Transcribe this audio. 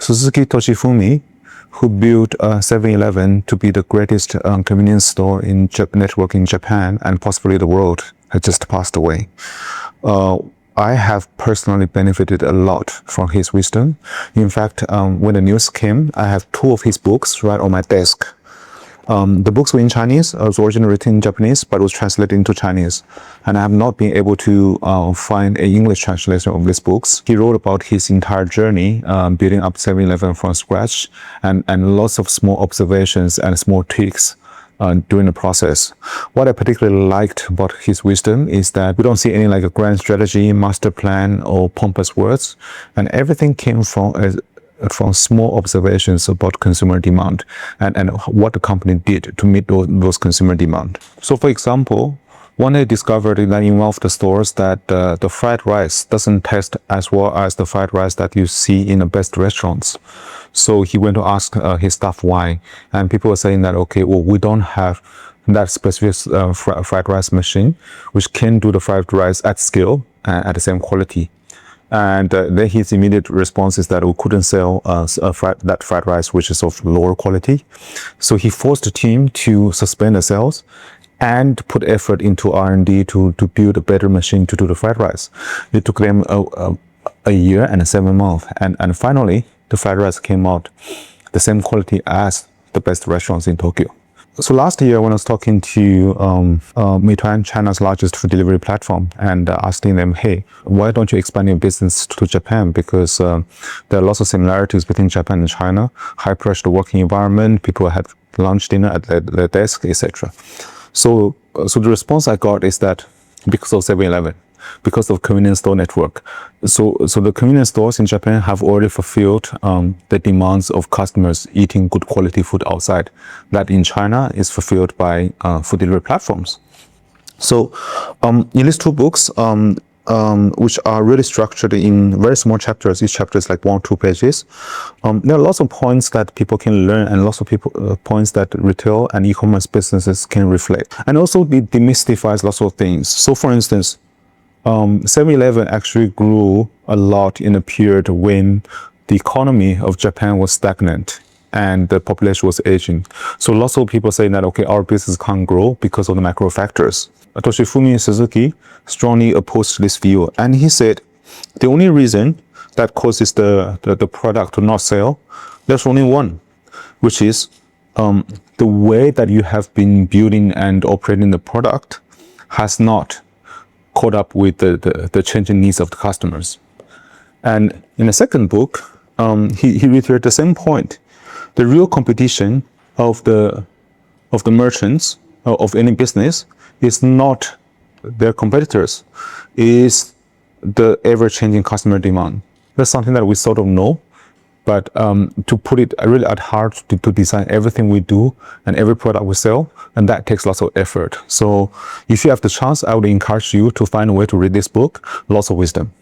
Suzuki Toshifumi, who built 7-Eleven to be the greatest convenience store network in Japan and possibly the world, has just passed away. I have personally benefited a lot from his wisdom. In fact, when the news came, I have 2 of his books right on my desk. The books were in Chinese. It was originally written in Japanese, but it was translated into Chinese. And I have not been able to find an English translation of these books. He wrote about his entire journey, building up 7-Eleven from scratch, and lots of small observations and small tweaks during the process. What I particularly liked about his wisdom is that we don't see any like a grand strategy, master plan, or pompous words, and everything came from small observations about consumer demand and what the company did to meet those consumer demand. So for example, one day discovered that in one of the stores that the fried rice doesn't taste as well as the fried rice that you see in the best restaurants. So he went to ask his staff why, and people were saying that, okay, well, we don't have that specific fried rice machine which can do the fried rice at scale at the same quality. And then his immediate response is that we couldn't sell that fried rice which is of lower quality. So he forced the team to suspend the sales and put effort into R&D to build a better machine to do the fried rice. It took them a year and 7 months, and finally the fried rice came out the same quality as the best restaurants in Tokyo. So last year when I was talking to Meituan, China's largest food delivery platform, and asking them, hey, why don't you expand your business to Japan? Because there are lots of similarities between Japan and China. High pressure working environment, people had lunch, dinner at their desk, etc. So the response I got is that because of 7-Eleven, because of convenience store network. So the convenience stores in Japan have already fulfilled the demands of customers eating good quality food outside. That in China is fulfilled by food delivery platforms. So in these 2 books, which are really structured in very small chapters, each chapter is like 1 or 2 pages, there are lots of points that people can learn and lots of points that retail and e-commerce businesses can reflect. And also it demystifies lots of things. So for instance, 7-Eleven actually grew a lot in a period when the economy of Japan was stagnant and the population was aging. So lots of people say that, okay, our business can't grow because of the macro factors. Toshifumi Suzuki strongly opposed this view, and he said the only reason that causes the product to not sell, there's only one, which is the way that you have been building and operating the product has not caught up with the changing needs of the customers. And in the second book, he reiterated the same point. The real competition of the merchants of any business is not their competitors, is the ever-changing customer demand. That's something that we sort of know, but to put it really at heart, to design everything we do and every product we sell, and that takes lots of effort. So if you have the chance, I would encourage you to find a way to read this book. Lots of wisdom.